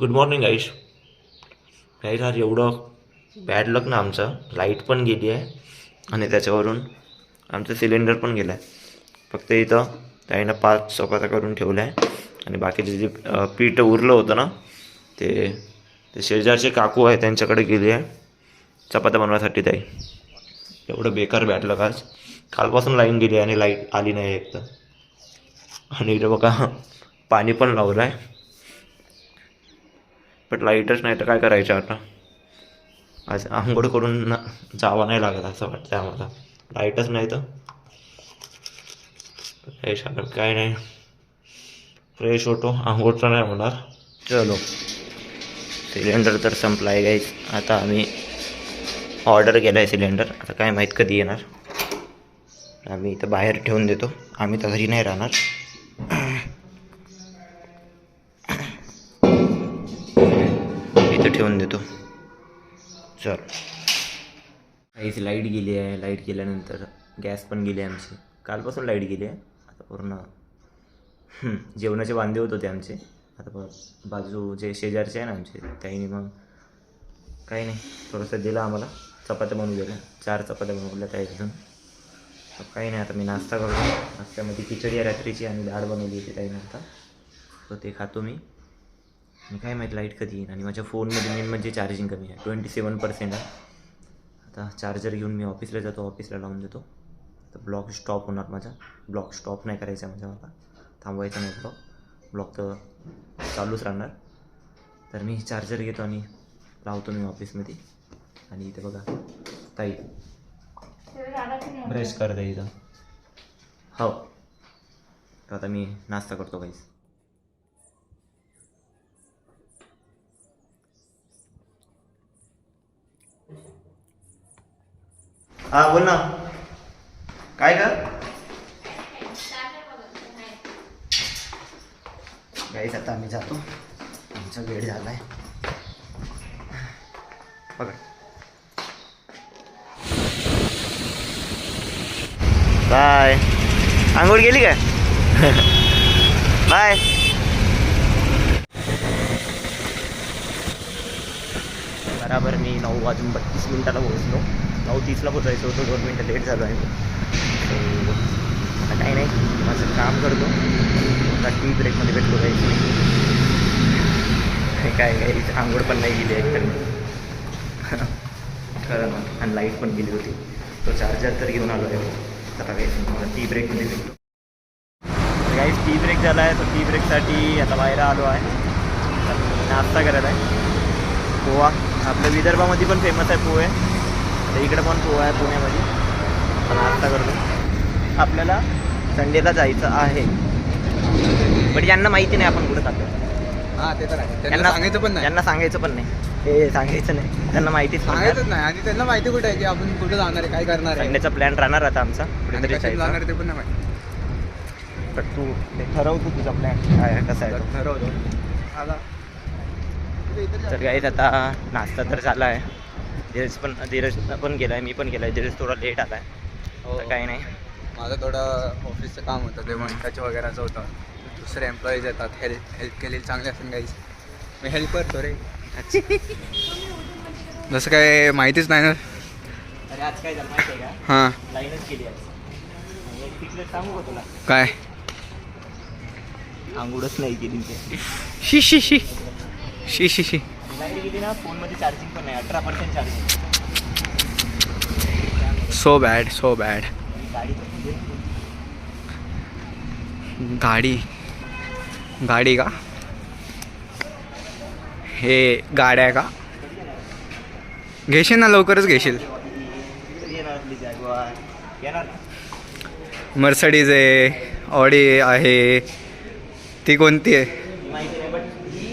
Good morning गाईश. Guys आज एवढं bad लक ना आमचं. लाईट पण गेली आहे आणि त्याच्यावरून आमचं सिलेंडर पण गेलं आहे. फक्त इथं त्याईनं 5 चपात्या करून ठेवल्या आहे आणि बाकीचे जे पीठ उरलं होतं ना ते ते शेजारचे काकू आहे त्यांच्याकडे गेली आहे चपात्या बनवायसाठी. ताई एवढं बेकार बॅड लक आज. कालपासून लाईन गेली आणि लाईट आली नाही एक तर. आणि इथं बघा पाणी पण लावलं आहे, पण लाईटच नाही तर काय करायचं आता. आज आंघोळ करून जावं नाही लागत असं वाटतं आम्हाला. लाईटच नाही तर काही सांगत काय नाही. फ्रेश होतो, आंघोळ तर नाही होणार. चलो, सिलेंडर तर संपला आहे गाईज. आता आम्ही ऑर्डर केला आहे सिलेंडर. आता काय माहीत कधी येणार. आम्ही इथं बाहेर ठेवून देतो, आम्ही तर घरी नाही राहणार. इथं ठेवून देतो. चल, काहीच लाईट गेली आहे. लाईट गेल्यानंतर गॅस पण गेली आहे आमची. कालपासून लाईट गेली आहे. आता पूर्ण जेवणाचे वांदे होत होते आमचे. आता बाजू जे शेजारचे आहे ना आमचे, त्यांनी मग काही नाही थोडंसं दिलं आम्हाला. चपात्या बनवून दिल्या, 4 चपात्या बनवल्या त्या एकदम. काही नाही, आता मी नाश्ता करतो. नाश्त्यामध्ये खिचडी आहे रात्रीची आणि डाळ बनवली होती काही नंतर, तर ते खातो मी. आणि काय माहीत लाईट कधी येईल. आणि माझ्या फोनमध्ये मेन म्हणजे चार्जिंग कमी आहे, 27% आहे. आता चार्जर घेऊन मी ऑफिसला जातो, ऑफिसला लावून देतो. तर ब्लॉग स्टॉप होणार माझा. ब्लॉग स्टॉप नाही करायचा माझा, मला थांबवायचा नाही ब्लॉग तर चालूच राहणार. तर मी चार्जर घेतो आणि लावतो मी ऑफिसमध्ये. आणि इथे बघा ताई ब्रश करते इथं. हो, तर आता मी नाश्ता करतो काहीच. हा बोल ना. काय कर गाईस, आता आम्ही जातो. आमचा वेळ झाला आहे बघा. बाय. आंघोळ गेली काय? बाय. बराबर मी 9:32 पोहोचलो. 9:30 पोचायचं होतं, 2 मिनटं लेट झालो आहे. आता काही नाही, माझं काम करतो. आता टी ब्रेकमध्ये भेटलो काही. काय काही आंघोळ पण नाही गेली एकतर खरं ना. आणि लाईट पण गेली होती. तो चार्जर तर घेऊन आलो आहे. आता काही मला टी ब्रेकमध्ये भेटतो. काही टी ब्रेक झाला आहे, तर टी ब्रेकसाठी आता बाहेर आलो आहे. तर नाश्ता करत आहे. पोहा आपल्या विदर्भामध्ये पण फेमस आहे पोहे. तर इकडे पण पोहा आहे पुण्यामध्ये. नाश्ता करतो. आपल्याला संडेला जायचं आहे, पण यांना माहिती नाही आपण कुठं चाललो. हां, ते तर आहे. त्यांना सांगायचं पण नाही. त्यांना सांगायचं पण नाही. हे सांगायचं नाही, त्यांना माहितीच सांगायचंच नाही. आणि त्यांना माहिती कुठे आहे की आपण कुठे जाणार आहे, काय करणार आहे, संडेचा प्लॅन राहणार आता आमचा. कुठेतरी कशाला जाणार आहे ते पण नाही माहिती. तर तू ठरव, तू तुझा प्लॅन काय आहे, कसा आहे तो. ठरवतो आता. तर काहीच आता नाश्ता तर झाला आहे. धीरज पण गेला आहे, मी पण गेला आहे. धीरज थोडा लेट आला आहे. तर काही नाही, माझं थोडं ऑफिसचं काम होतं, ते मंटाचं वगैरेचं होतं. दुसरे एम्प्लॉईज येतात, हेल्प केलेली चांगली असेल काहीच. मी हेल्प करतो रे. जसं काय माहितीच नाही ना. अरे आज काय झालं माहिती आहे का? हां, लाईनच केली आज. एक तिकडे सांगू का तुला? काय? आंघोळच नाही केली ते. शी शी शी शी शी शी. लाईट गेली ना, फोनमध्ये चार्जिंग पण नाही, 18% charging. So bad, so bad. गाडी गाडी का? हे गाड्या आहे का? घेशील ना, लवकरच घेशील. येणार आपली जॅग्वार येणार. मर्सडीज आहे, ऑडी आहे. ती कोणती आहे? माहिती नाही, बट ही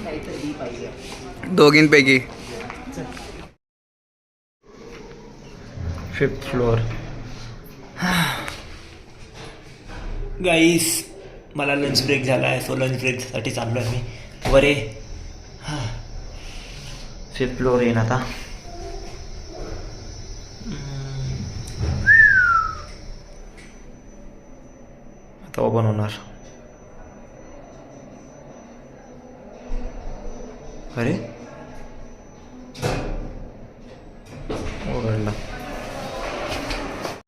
नाही तर ही पाहिजे. दोघींपैकी. 5th floor. गाईस, मला लंच ब्रेक झाला आहे, सो लंच ब्रेकसाठी चाललो आहे मी वरे. 5th फ्लोअर येईन आता. आता ओपन होणार. अरे उघडला.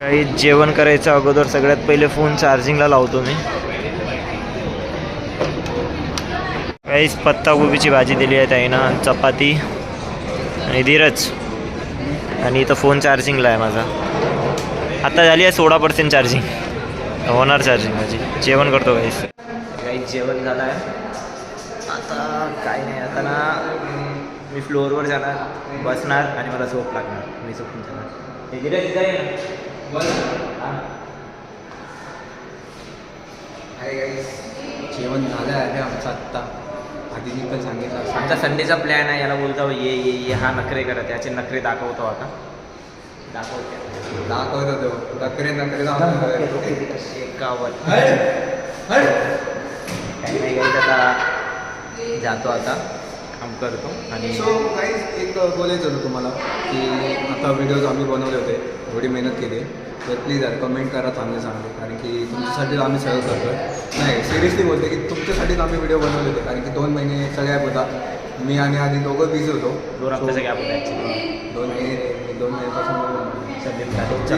काही जेवण करायचं अगोदर सगळ्यात पहिले फोन चार्जिंगला लावतो मी. काहीच पत्ताकोबीची भाजी दिली आहे ताईनं, चपाती आणि धीरज. आणि इथं फोन चार्जिंगला आहे माझा. आता झाली आहे 16% चार्जिंग. होणार चार्जिंग माझी. जेवण करतो काहीच. काही जेवण झालं आहे. आता काय नाही, आता ना मी फ्लोअरवर जाणार, बसणार आणि मला झोप लागणार. मी झोपून जाणार. हे धीरज इथं आहे ना. जेवण झालं आहे आमचं आत्ता. आधीनी पण सांगितलं आमचा संडेचा प्लॅन आहे. याला बोलतो ये हा नखरे करत, याचे नखरे दाखवतो आता. दाखवतो तो नखरे एकावर काही नाही. काही आता जातो, आता काम करतो. आणि सो गाईज एक बोलायचं होतं तुम्हाला की आता व्हिडिओज आम्ही बनवले होते, थोडी मेहनत केली, तर प्लीज यार कमेंट करा चांगले चांगले, कारण की तुमच्यासाठीच आम्ही सगळं करतो आहे. नाही सिरियसली बोलते की तुमच्यासाठीच आम्ही व्हिडिओ बनवले होते, कारण की 2 महिने सगळ्या होता. मी आणि आधी दोघं बिझी होतो. 2 हफ्त्याचा गॅप होता ॲक्च्युली. 2 महिने 2 महिन्यापासून सध्या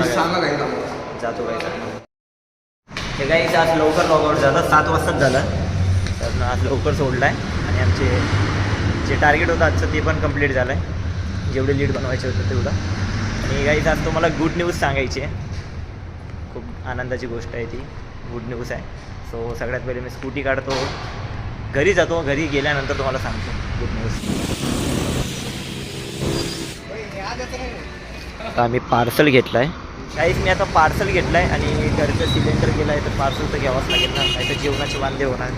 सांगा काही आम्हाला. जातो काय. हे काही आज लवकर लॉगआउट झालं, 7 वाजताच झालं. तर आज लवकर सोडलं आहे. आणि आमचे जे टार्गेट होतं आजचं ते पण कंप्लीट झालं आहे. जेवढे लीड बनवायचे होते तेवढं. आणि काही आज तुम्हाला गुड न्यूज सांगायची आहे. खूप आनंदाची गोष्ट आहे ती. गुड न्यूज आहे. सो सगळ्यात पहिले मी स्कूटी काढतो, घरी जातो. घरी गेल्यानंतर तुम्हाला सांगतो गुड न्यूज. आता आम्ही पार्सल घेतलं आहे. काहीच मी आता पार्सल घेतलं आहे आणि घरचं सिलेंडर गेलं आहे, तर पार्सल तर घ्यावंच लागेल ना, नाही तर जेवणाचे वांदे होणार.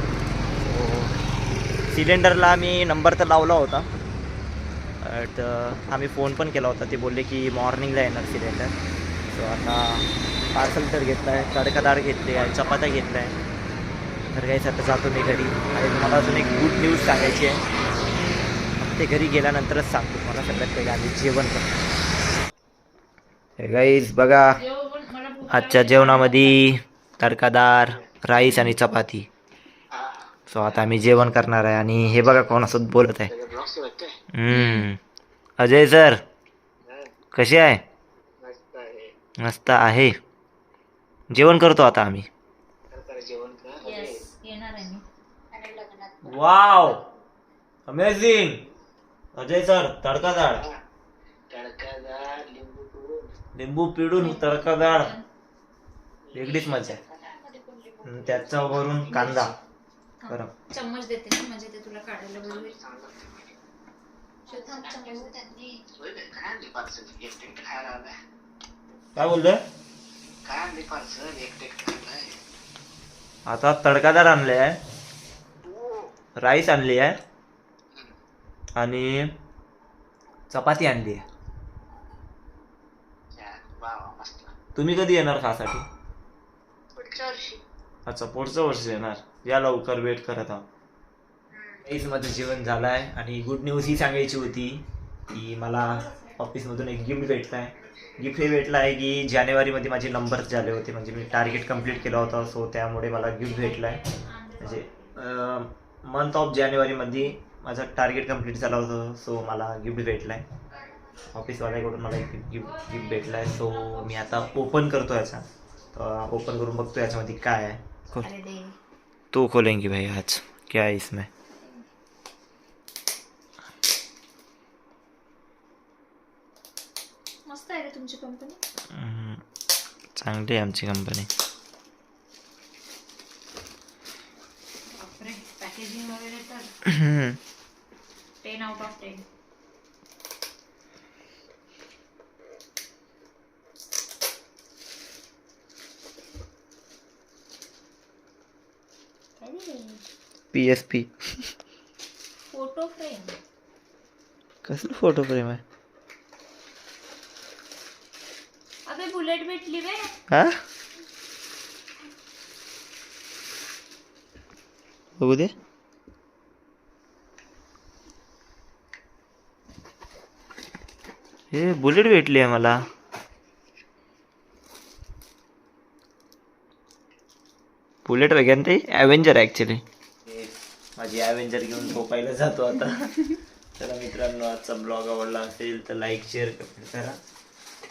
सिलेंडरला मी नंबर तर लावला होता, तर आम्ही फोन पण केला होता. ते बोलले की मॉर्निंगला येणार सिलेंडर. सो आता पार्सल तर घेतलं आहे, तडका डाळ घेतली आहे, चपात्या घेतल्या आहे. तर काहीच आता जातो मी घरी. आणि तुम्हाला अजून एक गुड न्यूज सांगायची आहे. ते घरी गेल्यानंतरच सांगतो तुम्हाला. सगळ्यात पहिले आम्ही जेवण करतो. गाईज बघा, आजच्या जेवणामध्ये तडकादार राईस आणि चपाती. सो आता आम्ही जेवण करणार आहे. आणि हे बघा कोणासोबत बोलत आहे. अजय सर कसे आहे? मस्त आहे. जेवण करतो आता आम्ही. Wow amazing. अजय सर तडकादार, लिंबू पिळून तडकादार, वेगळीच मजा आहे. त्याच्यावरून कांदा गरम. चम्मच देते ना, म्हणजे ते तुला काढायला बरं होईल. काय बोलतोय? आता तडकादार आणले आहे, राईस आणली आहे आणि चपाती आणली आहे. तुम्ही कधी येणार खासाठी? पुढच्या वर्षी. अच्छा, पुढचं वर्ष येणार. या लवकर, वेट करत आहोत. काहीच माझं जेवण झालं आहे. आणि गुड न्यूज ही सांगायची होती की मला ऑफिसमधून एक गिफ्ट भेटलं आहे. गिफ्ट हे भेटलं आहे की जानेवारीमध्ये माझे नंबर झाले होते, म्हणजे मी टार्गेट कंप्लीट केला होता. सो त्यामुळे मला गिफ्ट भेटलं आहे. म्हणजे मंथ ऑफ जानेवारीमध्ये माझं टार्गेट कंप्लीट झालं होतं. सो मला गिफ्ट भेटलं आहे ऑफिसवाल्याकडून. मला एक गिफ्ट भेटलं आहे. सो मी आता ओपन करतो याचा. तर ओपन करून बघतो याच्यामध्ये काय आहे. तो खोलेंगे भाई आज, क्या है इसमें. मस्त आहे रे तुमची कंपनी. चांगली आहे आमची कंपनी. बापरे, पॅकेजिंग वगैरे तर 10 out of 10. PSP. Photo frame. कसलं फोटो फ्रेम आहे? अबे बुलेट भेटली बे. हा, बघू दे. हे बुलेट भेटली आहे मला. बुलेट वगैरे ते ॲव्हेंजर ॲक्च्युली. माझी ॲव्हेंजर घेऊन झोपायला जातो आता. चला मित्रांनो, आजचा ब्लॉग आवडला असेल तर लाईक शेअर कमेंट करा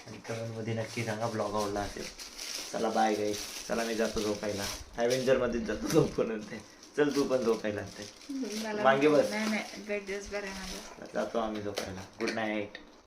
आणि कमेंटमध्ये नक्की सांगा ब्लॉग आवडला असेल. चला बाय गाईस. चला मी जातो झोपायला. ॲव्हेंजरमध्येच जातो झोपून. चल तू पण झोपायला. मागे बस. नाही बेड दिवस बरं आहे माझं. जातो आम्ही झोपायला. Good night.